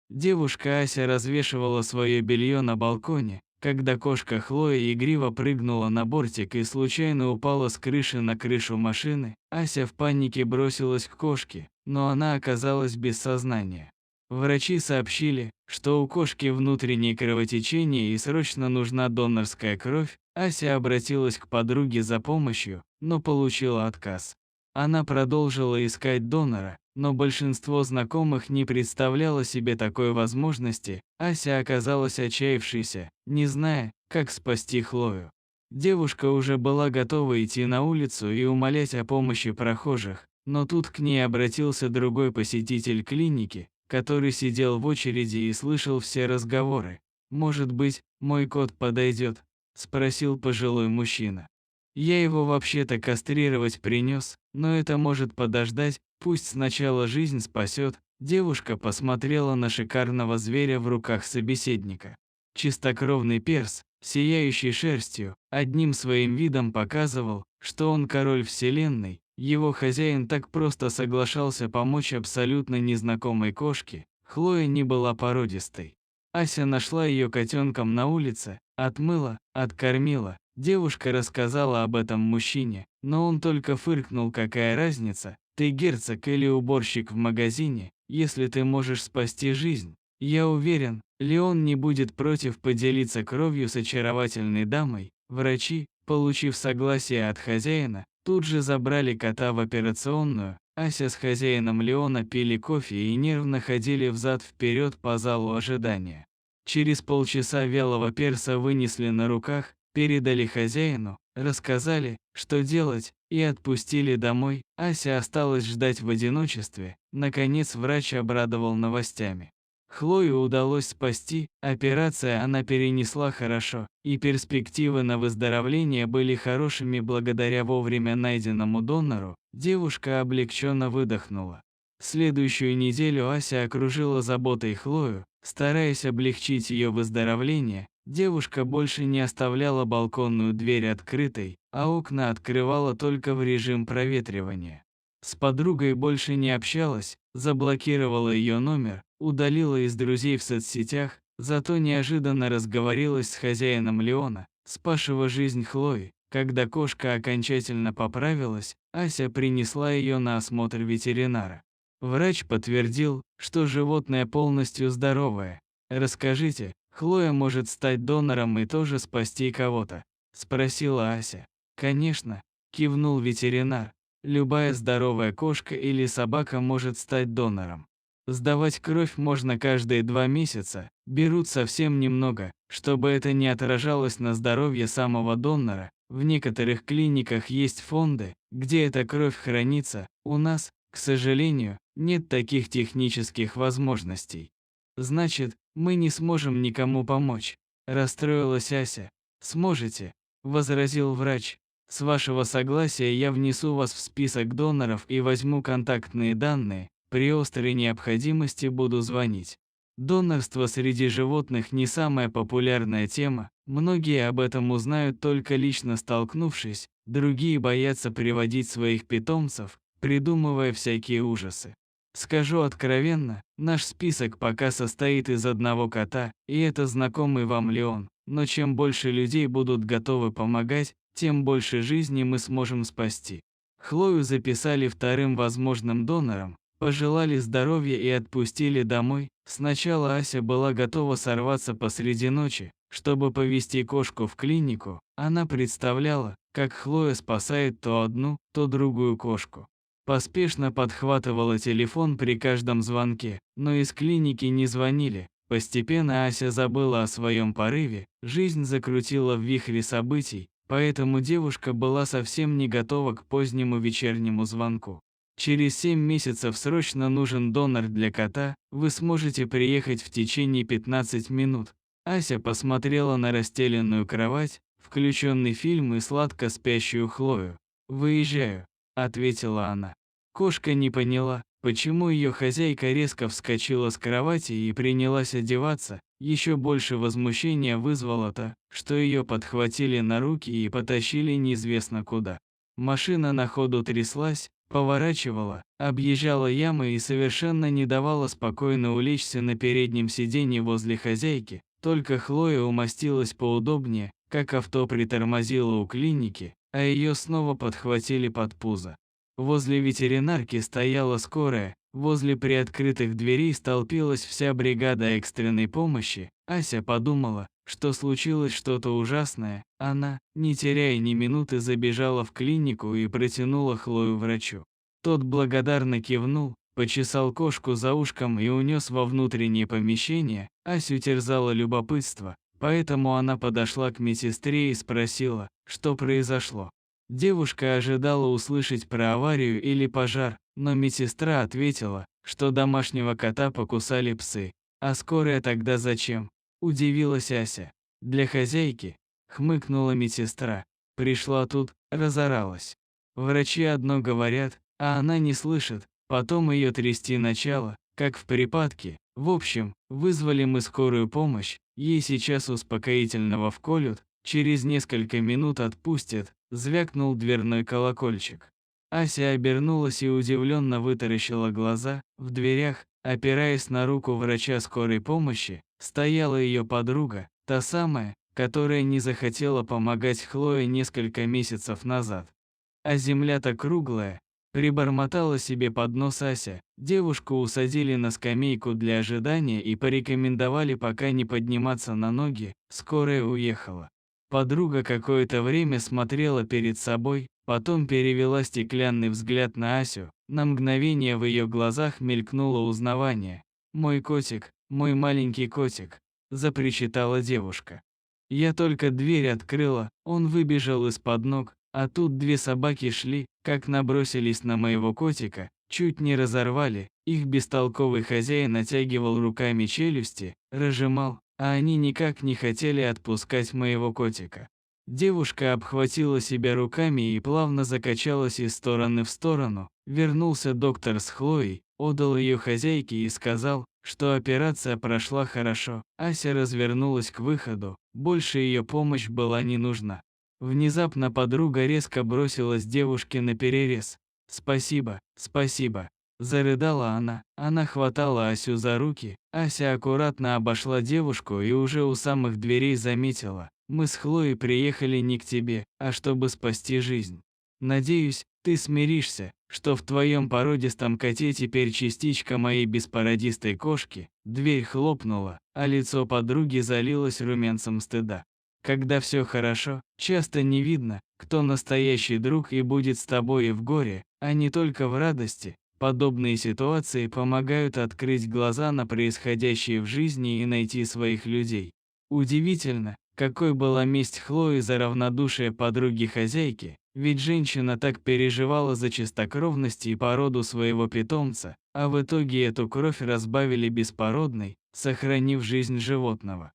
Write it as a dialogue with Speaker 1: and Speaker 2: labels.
Speaker 1: Девушка Ася развешивала свое белье на балконе, когда кошка Хлоя игриво прыгнула на бортик и случайно упала с крыши на крышу машины. Ася в панике бросилась к кошке, но она оказалась без сознания. Врачи сообщили, что у кошки внутреннее кровотечение и срочно нужна донорская кровь. Ася обратилась к подруге за помощью, но получила отказ. Она продолжила искать донора, но большинство знакомых не представляло себе такой возможности. Ася оказалась отчаявшейся, не зная, как спасти Хлою. Девушка уже была готова идти на улицу и умолять о помощи прохожих, но тут к ней обратился другой посетитель клиники, который сидел в очереди и слышал все разговоры. «Может быть, мой кот подойдет?» – спросил пожилой мужчина. «Я его вообще-то кастрировать принес, но это может подождать, пусть сначала жизнь спасет». Девушка посмотрела на шикарного зверя в руках собеседника. Чистокровный перс, сияющий шерстью, одним своим видом показывал, что он король вселенной. Его хозяин так просто соглашался помочь абсолютно незнакомой кошке. Хлоя не была породистой. Ася нашла ее котенком на улице, отмыла, откормила. Девушка рассказала об этом мужчине, но он только фыркнул: какая разница, ты герцог или уборщик в магазине, если ты можешь спасти жизнь. Я уверен, Леон не будет против поделиться кровью с очаровательной дамой. Врачи, получив согласие от хозяина, тут же забрали кота в операционную. Ася с хозяином Леона пили кофе и нервно ходили взад-вперед по залу ожидания. Через полчаса вялого перса вынесли на руках, передали хозяину, рассказали, что делать, и отпустили домой. Ася осталась ждать в одиночестве. Наконец врач обрадовал новостями. Хлою удалось спасти, операция она перенесла хорошо, и перспективы на выздоровление были хорошими благодаря вовремя найденному донору. Девушка облегченно выдохнула. Следующую неделю Ася окружила заботой Хлою, стараясь облегчить ее выздоровление. Девушка больше не оставляла балконную дверь открытой, а окна открывала только в режим проветривания. С подругой больше не общалась, заблокировала ее номер, удалила из друзей в соцсетях, зато неожиданно разговорилась с хозяином Леона, спасшего жизнь Хлои. Когда кошка окончательно поправилась, Ася принесла ее на осмотр ветеринара. Врач подтвердил, что животное полностью здоровое. «Расскажите, Хлоя может стать донором и тоже спасти кого-то?» – спросила Ася. «Конечно», – кивнул ветеринар. «Любая здоровая кошка или собака может стать донором. Сдавать кровь можно каждые 2 месяца, берут совсем немного, чтобы это не отражалось на здоровье самого донора. В некоторых клиниках есть фонды, где эта кровь хранится. У нас, к сожалению, нет таких технических возможностей. Значит, мы не сможем никому помочь», – расстроилась Ася. «Сможете», – возразил врач. «С вашего согласия я внесу вас в список доноров и возьму контактные данные, при острой необходимости буду звонить». Донорство среди животных не самая популярная тема, многие об этом узнают только лично столкнувшись, другие боятся приводить своих питомцев, придумывая всякие ужасы. Скажу откровенно, наш список пока состоит из одного кота, и это знакомый вам Леон, но чем больше людей будут готовы помогать, тем больше жизней мы сможем спасти. Хлою записали вторым возможным донором, пожелали здоровья и отпустили домой. Сначала Ася была готова сорваться посреди ночи, чтобы повезти кошку в клинику. Она представляла, как Хлоя спасает то одну, то другую кошку. Поспешно подхватывала телефон при каждом звонке, но из клиники не звонили. Постепенно Ася забыла о своем порыве, жизнь закрутила в вихре событий, поэтому девушка была совсем не готова к позднему вечернему звонку. Через 7 месяцев срочно нужен донор для кота, вы сможете приехать в течение 15 минут. Ася посмотрела на расстеленную кровать, включенный фильм и сладко спящую Хлою. «Выезжаю», – ответила она. Кошка не поняла, почему ее хозяйка резко вскочила с кровати и принялась одеваться. Еще больше возмущения вызвало то, что ее подхватили на руки и потащили неизвестно куда. Машина на ходу тряслась, Поворачивала, объезжала ямы и совершенно не давала спокойно улечься на переднем сиденье возле хозяйки, только Хлоя умостилась поудобнее, как авто притормозило у клиники, а ее снова подхватили под пузо. Возле ветеринарки стояла скорая, возле приоткрытых дверей столпилась вся бригада экстренной помощи. Ася подумала, что случилось что-то ужасное. Она, не теряя ни минуты, забежала в клинику и протянула Хлою врачу. Тот благодарно кивнул, почесал кошку за ушком и унес во внутреннее помещение. Асю терзало любопытство, поэтому она подошла к медсестре и спросила, что произошло. Девушка ожидала услышать про аварию или пожар, но медсестра ответила, что домашнего кота покусали псы. А скорая тогда зачем? Удивилась Ася. Для хозяйки, хмыкнула медсестра. Пришла тут, разоралась. Врачи одно говорят, а она не слышит, потом ее трясти начало, как в припадке. В общем, вызвали мы скорую помощь, ей сейчас успокоительного вколют, через несколько минут отпустят. Звякнул дверной колокольчик. Ася обернулась и удивленно вытаращила глаза. В дверях, опираясь на руку врача скорой помощи, стояла ее подруга, та самая, которая не захотела помогать Хлое несколько месяцев назад. А земля-то круглая, прибормотала себе под нос Ася. Девушку усадили на скамейку для ожидания и порекомендовали пока не подниматься на ноги, скорая уехала. Подруга какое-то время смотрела перед собой, потом перевела стеклянный взгляд на Асю. На мгновение в ее глазах мелькнуло узнавание. «Мой котик, мой маленький котик», – запричитала девушка. Я только дверь открыла, он выбежал из-под ног, а тут две собаки шли, как набросились на моего котика, чуть не разорвали, их бестолковый хозяин натягивал руками челюсти, разжимал, а они никак не хотели отпускать моего котика. Девушка обхватила себя руками и плавно закачалась из стороны в сторону. Вернулся доктор с Хлоей, отдал ее хозяйке и сказал, что операция прошла хорошо. Ася развернулась к выходу, больше ее помощь была не нужна. Внезапно подруга резко бросилась девушке наперерез. «Спасибо, спасибо», – зарыдала она. Она хватала Асю за руки. Ася аккуратно обошла девушку и уже у самых дверей заметила: «Мы с Хлоей приехали не к тебе, а чтобы спасти жизнь. Надеюсь, ты смиришься, что в твоем породистом коте теперь частичка моей беспородистой кошки». Дверь хлопнула, а лицо подруги залилось румянцем стыда. Когда все хорошо, часто не видно, кто настоящий друг и будет с тобой и в горе, а не только в радости. Подобные ситуации помогают открыть глаза на происходящее в жизни и найти своих людей. Удивительно, какой была месть Хлои за равнодушие подруги-хозяйки, ведь женщина так переживала за чистокровность и породу своего питомца, а в итоге эту кровь разбавили беспородной, сохранив жизнь животного.